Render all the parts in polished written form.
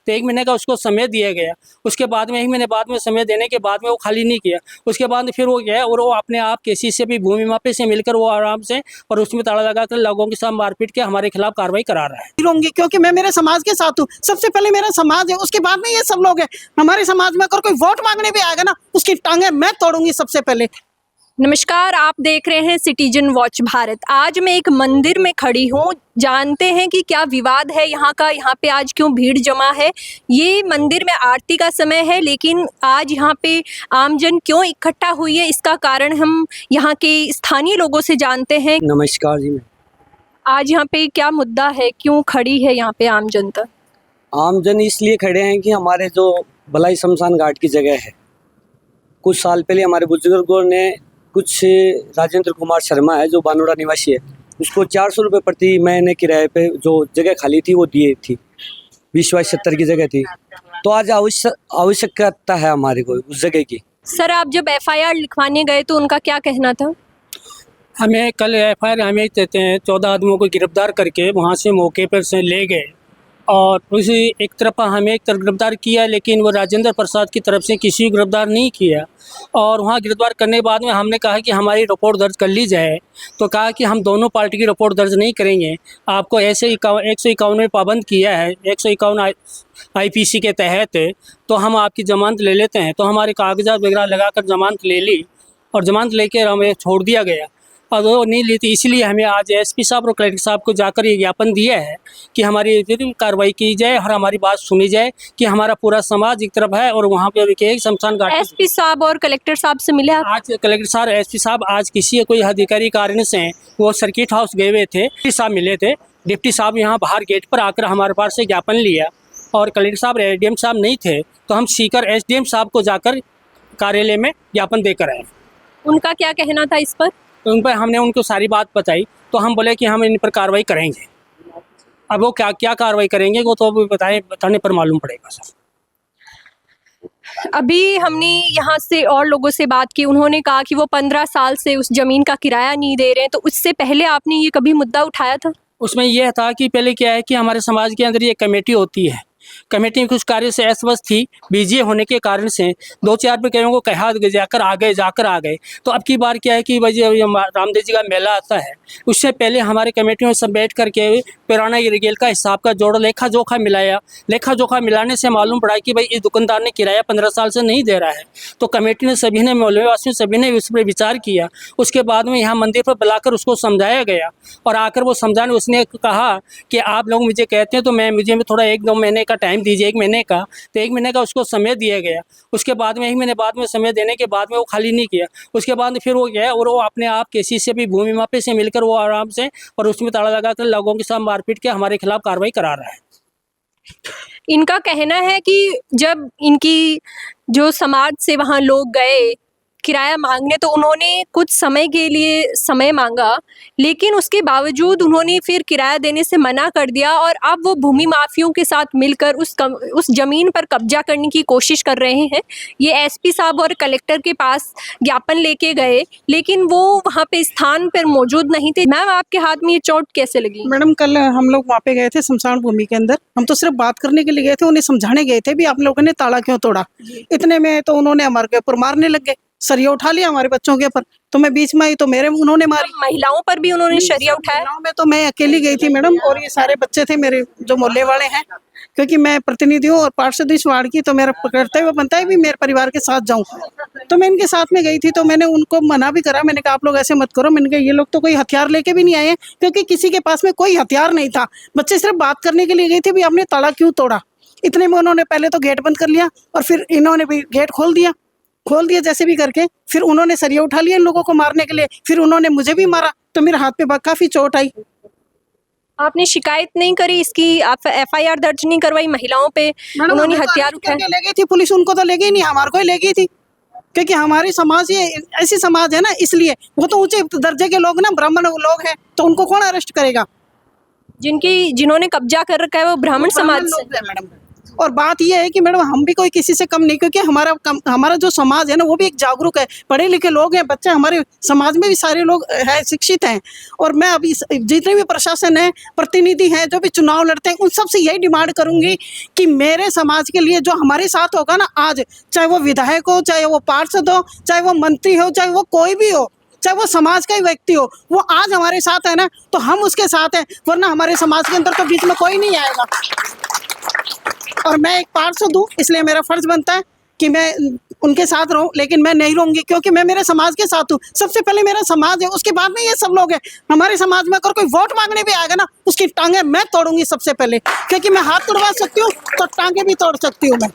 तो 1 महीने का उसको समय दिया गया। उसके बाद में 1 महीने बाद में समय देने के बाद में वो खाली नहीं किया। उसके बाद फिर वो गया और वो अपने आप किसी से भी भूमि माफी से मिलकर वो आराम से और उसमें ताला लगाकर लोगों के साथ मारपीट के हमारे खिलाफ कार्रवाई करा रहा है। रहूंगी क्योंकि मैं मेरे समाज के साथ हूँ। सबसे पहले मेरा समाज है, उसके बाद में ये सब लोग हैं। हमारे समाज में अगर कोई वोट मांगने भी आएगा ना, उसकी टांगे मैं तोड़ूंगी सबसे पहले। नमस्कार, आप देख रहे हैं सिटीजन वॉच भारत। आज मैं एक मंदिर में खड़ी हूँ। जानते हैं कि क्या विवाद है यहाँ का, यहाँ पे आज क्यों भीड़ जमा है। ये मंदिर में आरती का समय है, लेकिन आज यहाँ पे आमजन क्यों इकट्ठा हुई है, इसका कारण हम यहाँ के स्थानीय लोगों से जानते हैं। नमस्कार जी। आज यहाँ पे क्या मुद्दा है, क्यों खड़ी है यहाँ पे आम जनता? आमजन इसलिए खड़े हैं कि हमारे जो भलाई शमशान घाट की जगह है, कुछ साल पहले हमारे बुजुर्गों ने कुछ राजेंद्र कुमार शर्मा है जो बानोड़ा निवासी है, उसको 400 रुपये प्रति महीने किराए पे जो जगह खाली थी वो दिए थी। 20/70 की जगह थी, तो आज आवश्यकता है हमारे को उस जगह की। सर, आप जब FIR लिखवाने गए तो उनका क्या कहना था? हमें कल FIR हमें देते हैं 14 आदमियों को गिरफ्तार करके वहाँ से मौके पर से ले गए और उसी एक तरफ हमें एक तरफ गिरफ्तार किया, लेकिन वो राजेंद्र प्रसाद की तरफ से किसी को गिरफ्तार नहीं किया। और वहाँ गिरफ्तार करने के बाद में हमने कहा कि हमारी रिपोर्ट दर्ज कर ली जाए, तो कहा कि हम दोनों पार्टी की रिपोर्ट दर्ज नहीं करेंगे। आपको ऐसे 151 में पाबंद किया है, 151 IPC के तहत, तो हम आपकी जमानत ले लेते हैं। तो हमारे कागजात वगैरह लगाकर जमानत ले ली और जमानत लेकर हमें छोड़ दिया गया। और वो नहीं ली थी, इसलिए हमें आज SP साहब और कलेक्टर साहब को जाकर ये ज्ञापन दिया है कि हमारी कार्रवाई की जाए और हमारी बात सुनी जाए कि हमारा पूरा समाज एक तरफ है और वहाँ पे एक शमशान घाट। SP साहब और कलेक्टर साहब से मिले आप? आज कलेक्टर साहब SP साहब आज किसी कोई अधिकारी कारण से वो सर्किट हाउस गए हुए थे, डिप्टी साहब मिले थे। डिप्टी साहब यहाँ बाहर गेट पर आकर हमारे पास से ज्ञापन लिया और कलेक्टर साहब ADM साहब नहीं थे, तो हम सीकर SDM साहब को जाकर कार्यालय में ज्ञापन देकर आए। उनका क्या कहना था इस पर? तो उन पर हमने उनको सारी बात बताई, तो हम बोले कि हम इन पर कार्रवाई करेंगे। अब वो क्या क्या कार्रवाई करेंगे वो तो बताने पर मालूम पड़ेगा सर। अभी हमने यहाँ से और लोगों से बात की, उन्होंने कहा कि वो 15 साल से उस जमीन का किराया नहीं दे रहे हैं। तो उससे पहले आपने ये कभी मुद्दा उठाया था? उसमें यह था कि पहले क्या है कि हमारे समाज के अंदर ये कमेटी होती है, कमेटी में कुछ कार्य से अस्वस्थ थी, बिजी होने के कारण से 2-4 कईयों को कहा जाकर आ गए। तो अब की बार क्या है कि भाई रामदेव जी का मेला आता है, उससे पहले हमारे कमेटी में सब बैठ करके पुराना रिगेल का हिसाब का जोड़ लेखा जोखा मिलाया। लेखा जोखा मिलाने से मालूम पड़ा कि भाई इस दुकानदार ने किराया 15 साल से नहीं दे रहा है। तो कमेटी ने सभी ने मोहल्लेवासियों सभी ने उस पर विचार किया। उसके बाद में यहाँ मंदिर पर बुलाकर उसको समझाया गया और आकर वो समझाने उसने कहा कि आप लोग मुझे कहते हैं तो मुझे थोड़ा 1-2 महीने का टाइम दीजिए, 1 महीने का। तो 1 महीने का उसको समय दिया गया। उसके बाद में 1 महीने बाद में समय देने के बाद में वो खाली नहीं किया। उसके बाद फिर वो गया और वो अपने आप किसी से भी भूमि माफी से मिलकर वो आराम से और उसमें ताला लगाकर लोगों के साथ मारपीट के हमारे खिलाफ कार्रवाई करा रहा है। इनका कहना है कि जब इनकी जो समाज से वहाँ लोग गए किराया मांगने, तो उन्होंने कुछ समय के लिए समय मांगा, लेकिन उसके बावजूद उन्होंने फिर किराया देने से मना कर दिया और अब वो भूमि माफियों के साथ मिलकर उस जमीन पर कब्जा करने की कोशिश कर रहे हैं। ये SP साहब और कलेक्टर के पास ज्ञापन लेके गए, लेकिन वो वहाँ पे स्थान पर मौजूद नहीं थे। मैम, आपके हाथ में ये चोट कैसे लगी? मैडम, कल हम लोग वहाँ पे गए थे शमशान भूमि के अंदर। हम तो सिर्फ बात करने के लिए गए थे, उन्हें समझाने गए थे भी आप लोगों ने ताला क्यों तोड़ा। इतने में तो उन्होंने हमारे ऊपर मारने लग गए, सरिया उठा लिया हमारे बच्चों के ऊपर। तो मैं बीच में आई तो उन्होंने मारी। महिलाओं पर भी उन्होंने सरिया उठाया? महिलाओं में तो मैं अकेली गई थी मैडम, और ये सारे बच्चे थे मेरे जो मोहल्ले वाले हैं, क्योंकि मैं प्रतिनिधि हूँ और पार्षद इस वार्ड की, तो मेरा कर्तव्य बनता है भी मेरे परिवार के साथ जाऊँ। तो मैं इनके साथ में गई थी, तो मैंने उनको मना भी करा। मैंने कहा आप लोग ऐसे मत करो। मैंने कहा ये लोग तो कोई हथियार लेके भी नहीं आए, क्योंकि किसी के पास में कोई हथियार नहीं था। बच्चे सिर्फ बात करने के लिए गए थे भी आपने ताला क्यों तोड़ा। इतने में उन्होंने पहले तो गेट बंद कर लिया और फिर इन्होंने भी गेट खोल दिया जैसे भी करके। फिर उन्होंने सरिया उठा लिया इन लोगों को मारने के लिए। फिर उन्होंने मुझे भी मारा, तो मेरे हाथ पे काफी चोट आई। आपने शिकायत नहीं करी इसकी? आप FIR दर्ज नहीं करवाई महिलाओं पे? उन्होंने हथियार उठाए? ले गई थी पुलिस, उनको तो ले गई नहीं, हमारे को ही ले गई थी, क्योंकि हमारी समाज ये ऐसी समाज है ना, इसलिए। वो तो ऊंचे दर्जे के लोग ना, ब्राह्मण लोग हैं, तो उनको कौन अरेस्ट करेगा? जिन्होंने कब्जा कर रखा है वो ब्राह्मण समाज से? मैडम, और बात ये है कि मैडम हम भी कोई किसी से कम नहीं, क्योंकि हमारा जो समाज है ना वो भी एक जागरूक है, पढ़े लिखे लोग हैं, बच्चे हमारे समाज में भी सारे लोग हैं, शिक्षित हैं। और मैं अभी जितने भी प्रशासन है, प्रतिनिधि हैं, जो भी चुनाव लड़ते हैं, उन सबसे यही डिमांड करूंगी कि मेरे समाज के लिए जो हमारे साथ होगा ना आज, चाहे वो विधायक हो, चाहे वो पार्षद हो, चाहे वो मंत्री हो, चाहे वो कोई भी हो, चाहे वो समाज का ही व्यक्ति हो, वो आज हमारे साथ है ना तो हम उसके साथ हैं, वरना हमारे समाज के अंदर तो बीच में कोई नहीं आएगा। और मैं एक पार्षद हूँ, इसलिए मेरा फर्ज बनता है कि मैं उनके साथ रहूं, लेकिन मैं नहीं रहूंगी क्योंकि मैं मेरे समाज के साथ हूँ। सबसे पहले मेरा समाज है, उसके बाद में ये सब लोग हैं। हमारे समाज में अगर कोई वोट मांगने भी आएगा ना, उसकी टांगे मैं तोड़ूंगी सबसे पहले, क्योंकि मैं हाथ तोड़वा सकती हूँ तो टांगे भी तोड़ सकती हूँ मैं।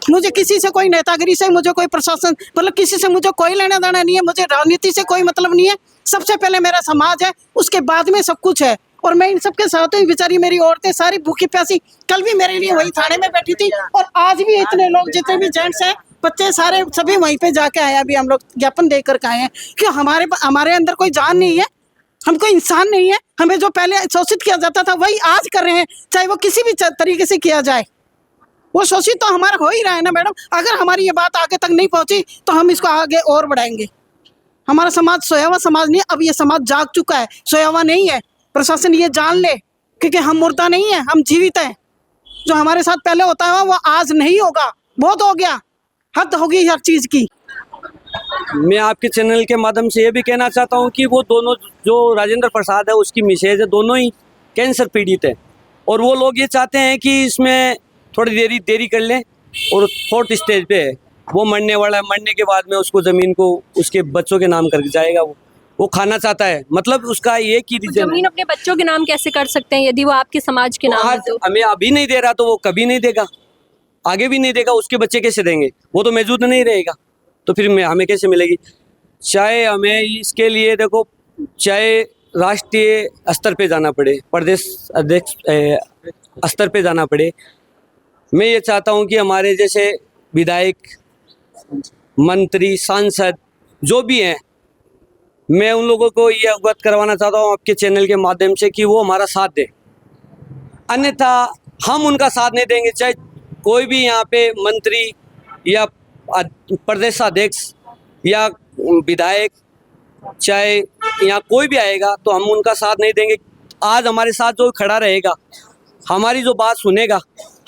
मुझे किसी से कोई नेतागिरी से, मुझे कोई प्रशासन, मतलब किसी से मुझे कोई लेना देना नहीं है, मुझे राजनीति से कोई मतलब नहीं है। सबसे पहले मेरा समाज है, उसके बाद में सब कुछ है। और मैं इन सबके साथ हूँ। बेचारी मेरी औरतें सारी भूखी प्यासी कल भी मेरे लिए वही थाने में बैठी थी, और आज भी इतने लोग, जितने भी जेंट्स हैं, बच्चे सारे सभी वहीं पे जाके आए। अभी हम लोग ज्ञापन दे कर आए हैं कि हमारे अंदर कोई जान नहीं है, हम कोई इंसान नहीं है। हमें जो पहले शोषित किया जाता था वही आज कर रहे हैं, चाहे वो किसी भी तरीके से किया जाए। वो शोषित तो हमारा हो ही रहा है ना मैडम। अगर हमारी ये बात आगे तक नहीं पहुंची तो हम इसको आगे और बढ़ाएंगे। हमारा समाज सोया हुआ समाज नहीं है, अब ये समाज जाग चुका है, सोया हुआ नहीं है। प्रशासन ये जान ले, क्योंकि हम मुर्दा नहीं है, हम जीवित हैं। जो हमारे साथ पहले होता है वो आज नहीं होगा, बहुत हो गया, हद होगी हर चीज की। मैं आपके चैनल के माध्यम से ये भी कहना चाहता हूँ कि वो दोनों जो राजेंद्र प्रसाद है, उसकी मिसेज है, दोनों ही कैंसर पीड़ित है, और वो लोग ये चाहते हैं कि इसमें थोड़ी देरी कर लें, और 4th स्टेज पे है, वो मरने वाला है। मरने के बाद में उसको ज़मीन को उसके बच्चों के नाम करके जाएगा, वो खाना चाहता है। मतलब उसका ये की रीजन, जमीन अपने बच्चों के नाम कैसे कर सकते हैं यदि वो आपके समाज के नाम है तो? हमें अभी नहीं दे रहा तो वो कभी नहीं देगा, आगे भी नहीं देगा। उसके बच्चे कैसे देंगे? वो तो मौजूद नहीं रहेगा, तो फिर हमें कैसे मिलेगी? चाहे हमें इसके लिए देखो, चाहे राष्ट्रीय स्तर पे जाना पड़े, प्रदेश अध्यक्ष स्तर पे जाना पड़े, मैं ये चाहता हूँ कि हमारे जैसे विधायक, मंत्री, सांसद जो भी हैं, मैं उन लोगों को ये अवगत करवाना चाहता हूँ आपके चैनल के माध्यम से कि वो हमारा साथ दें, अन्यथा हम उनका साथ नहीं देंगे। चाहे कोई भी यहाँ पे मंत्री या प्रदेशाध्यक्ष या विधायक, चाहे यहाँ कोई भी आएगा तो हम उनका साथ नहीं देंगे। आज हमारे साथ जो खड़ा रहेगा, हमारी जो बात सुनेगा,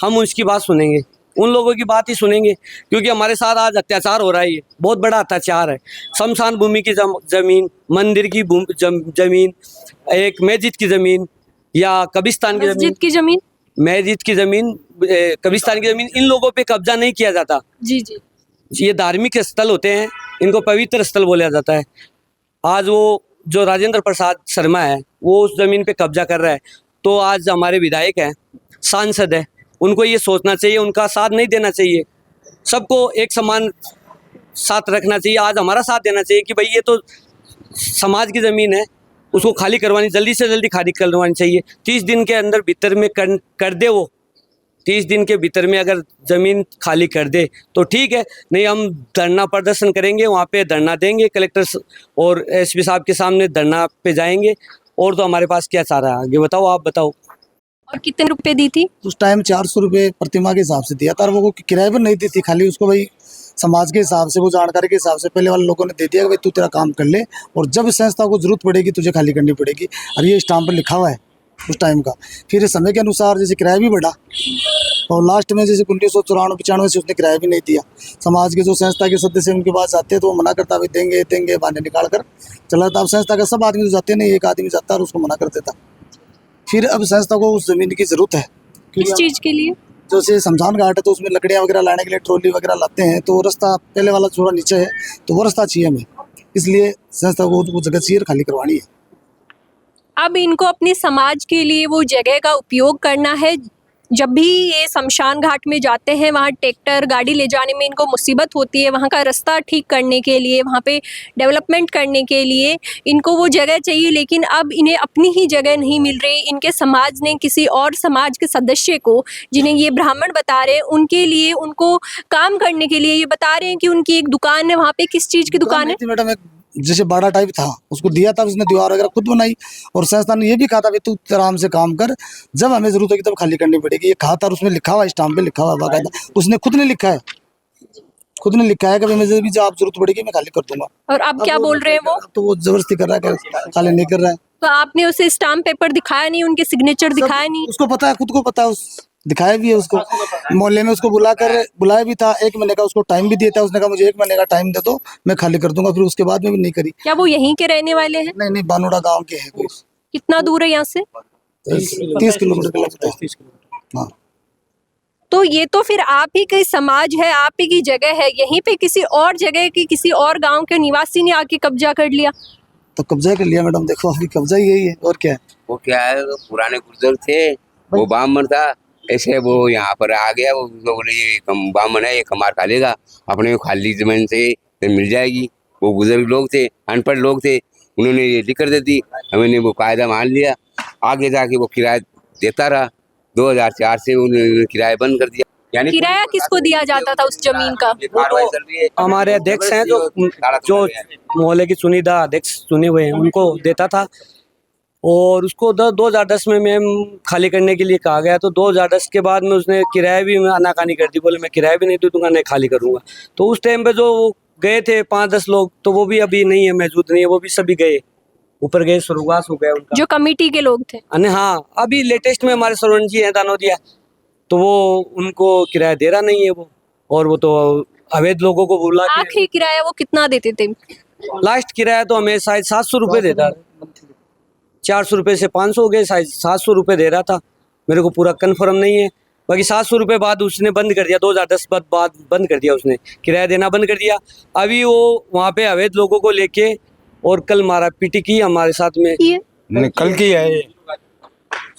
हम उसकी बात सुनेंगे, उन लोगों की बात ही सुनेंगे, क्योंकि हमारे साथ आज अत्याचार हो रहा है। ये बहुत बड़ा अत्याचार है। शमशान भूमि की ज़मीन, मंदिर की ज़मीन, एक मस्जिद की ज़मीन या कब्रिस्तान की ज़मीन, मस्जिद की जमीन, मस्जिद की ज़मीन, कब्रिस्तान की ज़मीन, इन लोगों पे कब्जा नहीं किया जाता। जी जी, ये धार्मिक स्थल होते हैं, इनको पवित्र स्थल बोला जाता है। आज वो जो राजेंद्र प्रसाद शर्मा है, वो उस ज़मीन पे कब्जा कर रहा है। तो आज हमारे विधायक हैं, सांसद है, उनको ये सोचना चाहिए, उनका साथ नहीं देना चाहिए, सबको एक समान साथ रखना चाहिए। आज हमारा साथ देना चाहिए कि भाई ये तो समाज की ज़मीन है, उसको खाली करवानी, जल्दी से जल्दी खाली करवानी चाहिए। 30 दिन के अंदर भीतर में कर दे वो, 30 दिन के भीतर में अगर ज़मीन खाली कर दे तो ठीक है, नहीं हम धरना प्रदर्शन करेंगे, वहाँ पे धरना देंगे, कलेक्टर और एसपी साहब के सामने धरना पे जाएंगे। और तो हमारे पास क्या चारा है? आगे बताओ, आप बताओ। और कितने रुपए दी थी? उस टाइम 400 रुपये प्रतिमा के हिसाब से दिया था, और वो किराए पर नहीं दी थी, खाली उसको भाई समाज के हिसाब से, वो जानकारी के हिसाब से पहले वाले लोगों ने दे दिया कि भाई तू तेरा काम कर ले, और जब संस्था को जरूरत पड़ेगी तुझे खाली करनी पड़ेगी। और ये स्टाम्प पर लिखा हुआ है उस टाइम का। फिर समय के अनुसार जैसे किराया भी बढ़ा, और लास्ट में जैसे 1994-95 से उसने किराया भी नहीं दिया। समाज के जो संस्था के सदस्य उनके पास जाते हैं तो वो मना करता, भाई देंगे देंगे, बहाने निकाल कर चला था। अब संस्था का सब आदमी तो जाते नहीं, एक आदमी जाता और उसको मना कर देता। फिर अब संस्था को उस ज़मीन की ज़रूरत है, किस चीज़ के लिए? जैसे शमशान घाट है तो उसमें लकड़ियाँ वगैरह लाने के लिए ट्रॉली वगैरह लाते हैं, तो रास्ता पहले वाला थोड़ा नीचे है, तो वो रास्ता चाहिए हमें, इसलिए संस्था को वो जगह चाहिए, खाली करवानी है। अब इनको अपने समाज के लिए वो जगह का उपयोग करना है। जब भी ये शमशान घाट में जाते हैं, वहाँ ट्रैक्टर गाड़ी ले जाने में इनको मुसीबत होती है, वहाँ का रास्ता ठीक करने के लिए, वहाँ पे डेवलपमेंट करने के लिए इनको वो जगह चाहिए। लेकिन अब इन्हें अपनी ही जगह नहीं मिल रही। इनके समाज ने किसी और समाज के सदस्य को, जिन्हें ये ब्राह्मण बता रहे हैं, उनके लिए, उनको काम करने के लिए ये बता रहे हैं कि उनकी एक दुकान है, वहाँ पे किस चीज़ की दुकान है? मैडम एक जैसे बाड़ा टाइप था उसको दिया था, उसने दीवार वगैरह खुद बनाई और संस्था ने ये भी कहा था भाई तू आराम से काम कर, जब हमें जरूरत होगी तब खाली करनी पड़ेगी, ये कहा था और उसमें लिखा हुआ स्टाम्प पे लिखा हुआ बाकायदा, उसने खुद ने लिखा है, खुद ने लिखा है कि मुझे भी जब आप जरूरत पड़ेगी मैं खाली कर दूंगा। और अब क्या बोल रहे हैं वो? तो वो जबरदस्ती कर रहा है कि खाली नहीं कर रहा है। तो आपने उसे स्टाम्प पेपर दिखाया नहीं, उनके सिग्नेचर दिखाया नहीं? उसको पता है, खुद को पता है, उस दिखाया भी है उसको, मोहल्ले में उसको बुलाया भी था, 1 महीने का उसको टाइम भी दिया था, उसने कहा मुझे 1 महीने का टाइम दे दो मैं खाली कर दूंगा, फिर उसके बाद में भी नहीं करी। क्या वो यहीं के रहने वाले हैं? नहीं नहीं, बानोड़ा गांव के हैं कोई, कितना दूर है यहाँ से? 30 किलोमीटर के लगता है। हाँ, तो ये तो फिर आप ही की समाज है, आप ही की जगह है, यहीं पे किसी और जगह की किसी और गांव के निवासी ने आके कब्जा कर लिया। तो कब्जा कर लिया मैडम, देखो अभी कब्जा ही यही है और क्या है। वो क्या है, वो पुराने गुर्जर थे, वो बामन था, ऐसे वो यहाँ पर आ गया, वो बोले ये बामन है, ये कमार खा लेगा, अपने खाली जमीन से मिल जाएगी। वो बुजुर्ग लोग थे, अनपढ़ लोग थे, उन्होंने ये लिख कर दे दी, हमने वो कायदा मान लिया। आगे जाके वो किराया देता रहा, 2004 से उन्होंने किराया बंद कर दिया। यानी किराया किसको दिया जाता था उस जमीन का? कार्रवाई चल रही है। हमारे अध्यक्ष हैं जो मोहल्ले की चुनिंदा अध्यक्ष चुने हुए हैं उनको देता था, और उसको 2010 में मैम खाली करने के लिए कहा गया, तो 2010 के बाद में उसने किराया भी आनाकानी कर दी, बोले मैं किराया भी नहीं दूंगा, नहीं खाली करूंगा। तो उस टाइम पे जो गए थे 5-10 लोग, तो वो भी अभी नहीं है, मौजूद नहीं है, वो भी सभी गए, ऊपर गए, स्वर्गवास हो गया उनका। जो कमेटी के लोग थे? हाँ, अभी लेटेस्ट में हमारे सरवण जी हैं दानोदिया, तो वो उनको किराया दे रहा नहीं है वो, और वो तो अवैध लोगों को बुला के आखिरी किराया वो कितना देते थे? लास्ट किराया तो हमें शायद 700 रुपये देता है, 400 रुपये से 500 हो गए, शायद 700 रुपये दे रहा था, मेरे को पूरा कंफर्म नहीं है। बाकी 700 रुपये बाद उसने बंद कर दिया, 2010 बाद बंद कर दिया, उसने किराया देना बंद कर दिया। अभी वो वहाँ पे अवैध लोगों को लेके और कल मारा पीटी की हमारे साथ में, कल की है ये,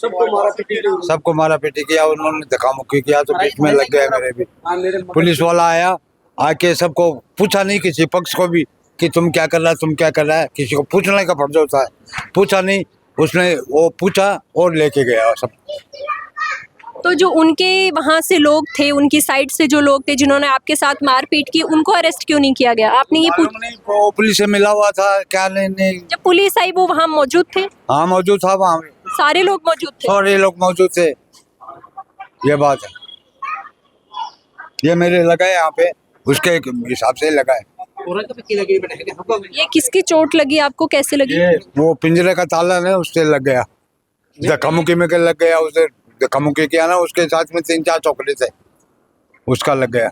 सबको मारा पीटी किया, उन्होंने धक्का मुक्की किया, तो बीच में लग गया मेरे भी। पुलिस वाला आया, आके सबको पूछा नहीं, किसी पक्ष को भी कि तुम क्या कर रहा है, तुम क्या कर रहा है, किसी को पूछने का फर्ज होता है, पूछा नहीं, उसने वो पूछा और लेके गया सब। तो जो उनके वहाँ से लोग थे, उनकी साइड से जो लोग थे जिन्होंने आपके साथ मारपीट की, उनको अरेस्ट क्यों नहीं किया गया? आपने ये वो पुलिस से मिला हुआ था क्या? नहीं, जब पुलिस आई वो वहाँ मौजूद थे? हाँ मौजूद था, वहाँ सारे लोग मौजूद थे? सारे लोग मौजूद थे, ये बात है। ये मेरे लगा है यहाँ पे, उसके हिसाब से लगा है। ये किसकी चोट लगी आपको, कैसे लगी? ये वो पिंजरे का ताला है उससे लग गया, धक्का मुक्की में लग गया, उसे धक्का मुक्की किया ना, उसके साथ में 3-4 चौकड़े थे, उसका लग गया।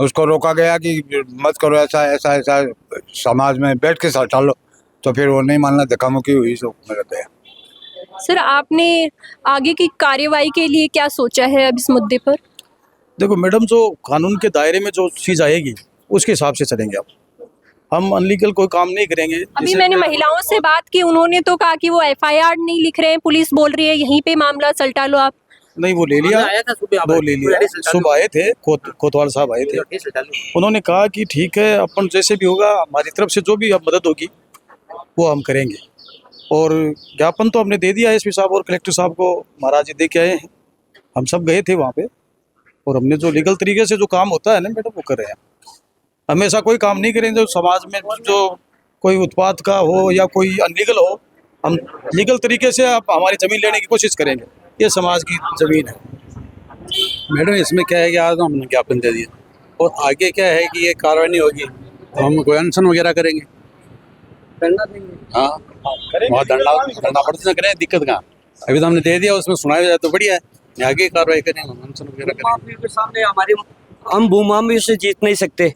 उसको रोका गया कि मत करो ऐसा ऐसा ऐसा, समाज में बैठ के साथ लो, तो फिर वो नहीं मानना, धक्का मुक्की हुई, तो में लग गया। सर, आपने आगे की कार्यवाही के लिए क्या सोचा है अब इस मुद्दे पर? देखो मैडम, जो कानून के दायरे में जो चीज़ आएगी उसके हिसाब से चलेंगे। हम अनलीगल कोई काम नहीं करेंगे। अभी मैंने महिलाओं से बात की, उन्होंने तो कहा कि वो FIR नहीं लिख रहे हैं, पुलिस बोल रही है यहीं पे मामला सलटा लो आप। नहीं, वो ले लिया, वो ले लिया, सुबह आए थे, कोतवाल साहब आए थे, उन्होंने कहा कि ठीक है, अपन जैसे भी होगा हमारी तरफ से जो भी मदद होगी वो हम करेंगे। और ज्ञापन तो हमने दे दिया SP साहब और कलेक्टर साहब को, महाराज जी दे के आए हैं, हम सब गए थे वहाँ पे, और हमने जो लीगल तरीके से जो काम होता है ना मैडम वो कर रहे हैं। हमेशा कोई काम नहीं करेंगे जो समाज में जो कोई उत्पाद का हो या कोई अनलीगल हो, हम लीगल तरीके से आप हमारी ज़मीन लेने की कोशिश करेंगे, ये समाज की ज़मीन है। मैडम, इसमें क्या है कि आज हमने ज्ञापन दे दिया, और आगे क्या है कि ये कार्रवाई नहीं होगी तो हम कोई अनशन वगैरह करेंगे। हाँ, वहाँ धरना प्रदर्शन करें, दिक्कत कहाँ? अभी तो हमने दे दिया, उसमें सुनाया जाए तो बढ़िया है, आगे कार्रवाई करेंगे, अनशन वगैरह करेंगे। सामने हमारे हम भूमाफिया से जीत नहीं सकते।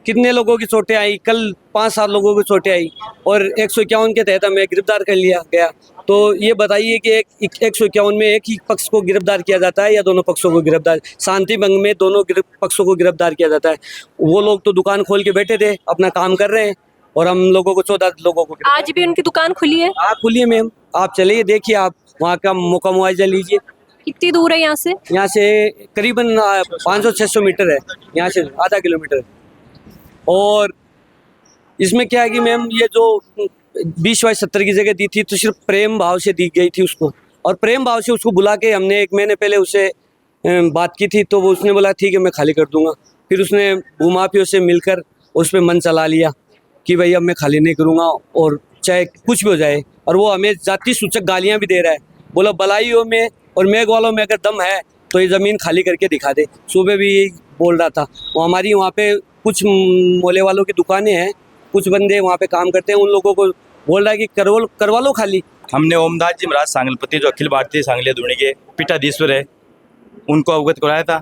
कितने लोगों की चोटें आई, कल 5-7 लोगों की चोटें आई, और 151 के तहत हमें गिरफ्तार कर लिया गया। तो ये बताइए कि 151 में एक ही पक्ष को गिरफ्तार किया जाता है या दोनों पक्षों को गिरफ्तार? शांति भंग में दोनों पक्षों को गिरफ्तार किया जाता है। वो लोग तो दुकान खोल के बैठे थे, अपना काम कर रहे हैं, और हम लोगों को 14 लोगों को। आज भी उनकी दुकान खुली है? हाँ खुली है मैम, आप चलिए देखिए, आप वहाँ का मौका मुआवजा लीजिए। कितनी दूर है यहाँ से? यहाँ से करीबन 500-600 मीटर है, यहाँ से आधा किलोमीटर। और इसमें क्या है कि मैम, ये जो 20/70 की जगह दी थी तो सिर्फ प्रेम भाव से दी गई थी उसको, और प्रेम भाव से उसको बुला के हमने 1 महीने पहले उससे बात की थी, तो वो उसने बोला ठीक है मैं खाली कर दूंगा। फिर उसने भूमाफियों से मिलकर उस पर मन चला लिया। कि भाई अब मैं खाली नहीं करूँगा और चाहे कुछ भी हो जाए। और वो हमें जाति सूचक गालियाँ भी दे रहा है, बोला बलाइयों में और मेघ वालों में अगर दम है तो ये ज़मीन खाली करके दिखा दे। सुबह भी यही बोल रहा था। वो हमारी वहाँ पे कुछ मोले वालों की दुकानें हैं, कुछ बंदे वहाँ पे काम करते हैं, उन लोगों को बोल रहा है कि करवा लो खाली। हमने ओमदास जी महाराज सांगलपति जो अखिल भारतीय सांगलिया धुनी के पीठाधीश्वर है, उनको अवगत कराया था।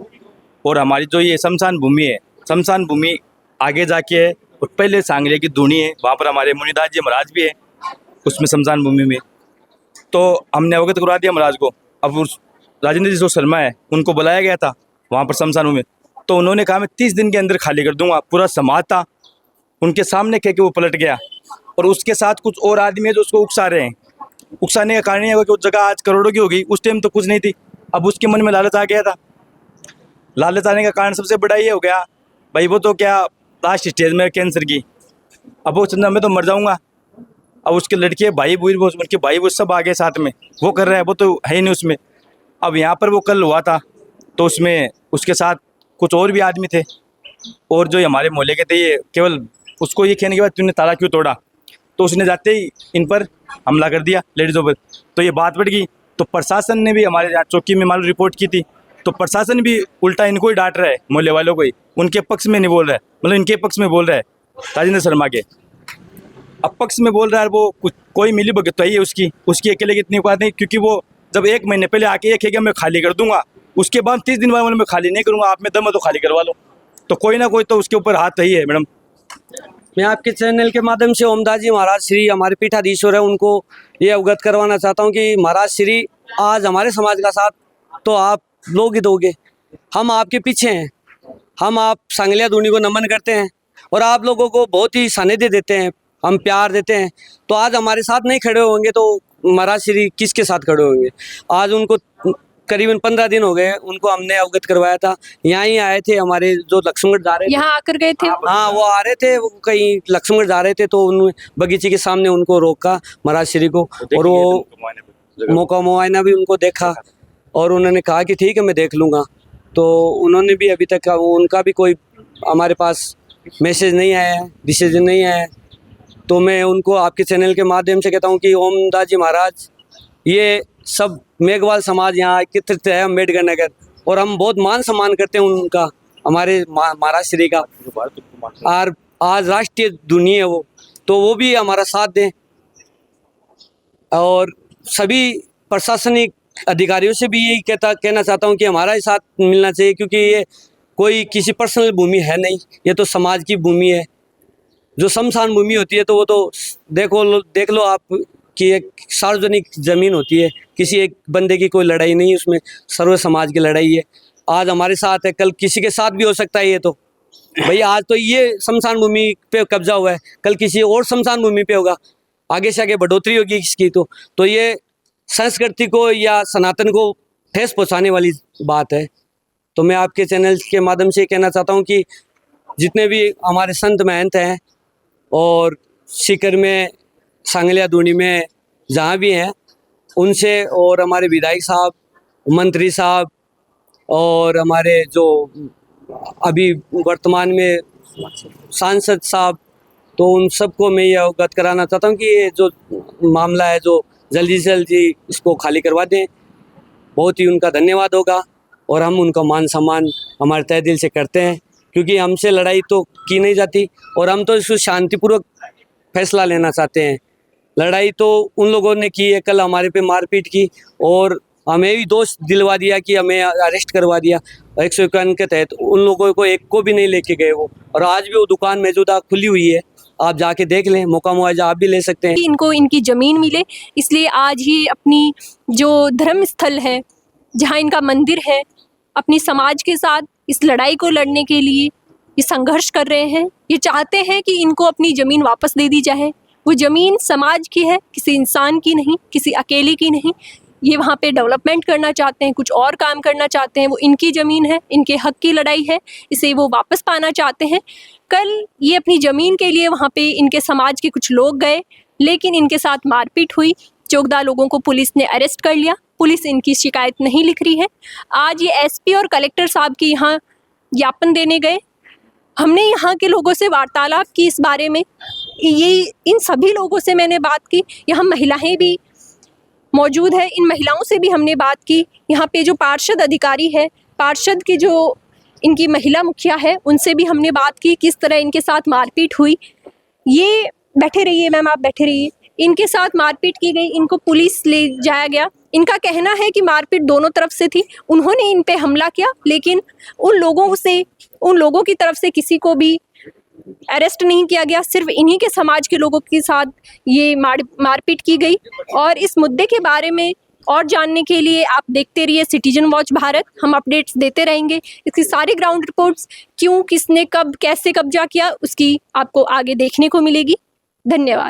और हमारी जो ये शमशान भूमि है, शमशान भूमि आगे जाके है और पहले सांगलिया की धुनी है, वहाँ पर हमारे मुनिदास जी महाराज भी है उसमें शमशान भूमि में। तो हमने अवगत करवा दिया महाराज को। अब उस राजेंद्र जी जो शर्मा है उनको बुलाया गया था वहाँ पर शमशान भूमि, तो उन्होंने कहा मैं 30 दिन के अंदर खाली कर दूंगा। पूरा समाज था उनके सामने कह के वो पलट गया। और उसके साथ कुछ और आदमी है जो उसको उकसा रहे हैं। उकसाने का कारण ये होगा कि वो जगह आज करोड़ों की होगी, उस टाइम तो कुछ नहीं थी। अब उसके मन में लालच आ गया था। लालच आने का कारण सबसे बड़ा ये हो गया, भाई वो तो क्या लास्ट स्टेज में कैंसर की, अब वो चंदा मैं तो मर जाऊंगा। अब उसके लड़के भाई बूढ़ उनके भाई वो सब आ गए साथ में, वो कर रहा है, वो तो है ही नहीं उसमें। अब यहाँ पर वो कल हुआ था तो उसमें उसके साथ कुछ और भी आदमी थे, और जो हमारे मोहल्ले के थे, ये केवल उसको ये कहने के बाद तूने ताला क्यों तोड़ा, तो उसने जाते ही इन पर हमला कर दिया लेडीज़ों पर। तो ये बात बढ़ गई, तो प्रशासन ने भी हमारे यहाँ चौकी में मालूम रिपोर्ट की थी, तो प्रशासन भी उल्टा इनको ही डांट रहा है, मोहल्ले वालों को ही, उनके पक्ष में नहीं बोल रहा है, मतलब इनके पक्ष में बोल रहा है। राजेंद्र शर्मा के अपक्ष में बोल रहा है। वो कोई मिली भगत तो है उसकी अकेले की इतनी औकात नहीं, क्योंकि वो जब 1 महीने पहले आके ये कहेगा मैं खाली कर दूंगा, उसके बाद 30 दिन बाद मैं खाली नहीं करूँगा, आप में दम है तो खाली करवा लो। तो कोई ना कोई तो उसके ऊपर हाथ ही है। मैडम, मैं आपके चैनल के माध्यम से ओमदास जी महाराज श्री हमारे पीठाधीश्वर है, उनको ये अवगत करवाना चाहता हूँ कि महाराज श्री आज हमारे समाज का साथ तो आप लोग ही दोगे, हम आपके पीछे हैं, हम आप सांगलिया धुनी को नमन करते हैं और आप लोगों को बहुत ही सानिध्य देते हैं, हम प्यार देते हैं। तो आज हमारे साथ नहीं खड़े होंगे तो महाराज श्री किसके साथ खड़े होंगे। आज उनको करीबन 15 दिन हो गए, उनको हमने अवगत करवाया था। यहाँ ही आए थे हमारे जो लक्ष्मणगढ़ जा रहे थे, यहाँ आकर गए थे। हाँ वो आ रहे थे, वो कहीं लक्ष्मणगढ़ जा रहे थे, तो उन बगीचे के सामने उनको रोका महाराज श्री को, और वो मौका मुआयना भी उनको देखा और उन्होंने कहा कि ठीक है मैं देख लूँगा। तो उन्होंने भी अभी तक उनका भी कोई हमारे पास मैसेज नहीं आया है, डिसीजन नहीं आया है। तो मैं उनको आपके चैनल के माध्यम से कहता हूँ कि ओमदास जी महाराज, ये सब मेघवाल समाज यहाँ एकत्रित है अम्बेडकर नगर, और हम बहुत मान सम्मान करते हैं उनका, हमारे महाराज श्री का। और आज राष्ट्रीय धुनी है वो, तो वो भी हमारा साथ दें। और सभी प्रशासनिक अधिकारियों से भी यही कहना चाहता हूँ कि हमारा ही साथ मिलना चाहिए, क्योंकि ये कोई किसी पर्सनल भूमि है नहीं, ये तो समाज की भूमि है। जो शमशान भूमि होती है तो वो तो देख लो आप कि एक सार्वजनिक ज़मीन होती है, किसी एक बंदे की कोई लड़ाई नहीं है उसमें, सर्व समाज की लड़ाई है। आज हमारे साथ है, कल किसी के साथ भी हो सकता है। ये तो भाई आज तो ये शमशान भूमि पे कब्जा हुआ है, कल किसी और शमशान भूमि पे होगा, आगे से आगे बढ़ोतरी होगी इसकी। तो ये संस्कृति को या सनातन को ठेस पहुँचाने वाली बात है। तो मैं आपके चैनल के माध्यम से कहना चाहता हूँ कि जितने भी हमारे संत महंत हैं और सीकर में, सांगलिया धुनी में जहाँ भी हैं, उनसे, और हमारे विधायक साहब, मंत्री साहब, और हमारे जो अभी वर्तमान में सांसद साहब, तो उन सबको मैं ये अवगत कराना चाहता हूँ कि ये जो मामला है जो जल्दी से जल्दी इसको खाली करवा दें। बहुत ही उनका धन्यवाद होगा और हम उनका मान सम्मान हमारे तहे दिल से करते हैं, क्योंकि हमसे लड़ाई तो की नहीं जाती और हम तो इसको शांतिपूर्वक फैसला लेना चाहते हैं। लड़ाई तो उन लोगों ने की है, कल हमारे पे मारपीट की और हमें भी दोष दिलवा दिया कि हमें अरेस्ट करवा दिया 151 के तहत। उन लोगों को एक को भी नहीं लेके गए वो, और आज भी वो दुकान मौजूदा खुली हुई है, आप जाके देख लें, मौका मुआवजा आप भी ले सकते हैं। इनको इनकी ज़मीन मिले, इसलिए आज ही अपनी जो धर्म स्थल है, जहाँ इनका मंदिर है, अपनी समाज के साथ इस लड़ाई को लड़ने के लिए ये संघर्ष कर रहे हैं। ये चाहते हैं कि इनको अपनी ज़मीन वापस दे दी जाए। वो ज़मीन समाज की है, किसी इंसान की नहीं, किसी अकेले की नहीं। ये वहाँ पे डेवलपमेंट करना चाहते हैं, कुछ और काम करना चाहते हैं। वो इनकी ज़मीन है, इनके हक की लड़ाई है, इसे वो वापस पाना चाहते हैं। कल ये अपनी ज़मीन के लिए वहाँ पे इनके समाज के कुछ लोग गए, लेकिन इनके साथ मारपीट हुई। 14 लोगों को पुलिस ने अरेस्ट कर लिया। पुलिस इनकी शिकायत नहीं लिख रही है। आज ये एसपी और कलेक्टर साहब के यहाँ ज्ञापन देने गए। हमने यहाँ के लोगों से वार्तालाप की इस बारे में। ये इन सभी लोगों से मैंने बात की। यहाँ महिलाएं भी मौजूद है, इन महिलाओं से भी हमने बात की। यहाँ पे जो पार्षद अधिकारी है, पार्षद की जो इनकी महिला मुखिया है, उनसे भी हमने बात की किस तरह इनके साथ मारपीट हुई। ये बैठे रहिए मैम, आप बैठे रहिए। इनके साथ मारपीट की गई, इनको पुलिस ले जाया गया। इनका कहना है कि मारपीट दोनों तरफ से थी, उन्होंने इन पे हमला किया, लेकिन उन लोगों की तरफ से किसी को भी अरेस्ट नहीं किया गया। सिर्फ इन्हीं के समाज के लोगों के साथ ये मारपीट की गई। और इस मुद्दे के बारे में और जानने के लिए आप देखते रहिए सिटीजन वॉच भारत। हम अपडेट्स देते रहेंगे। इसकी सारी ग्राउंड रिपोर्ट्स, क्यों, किसने, कब, कैसे कब्जा किया, उसकी आपको आगे देखने को मिलेगी। धन्यवाद।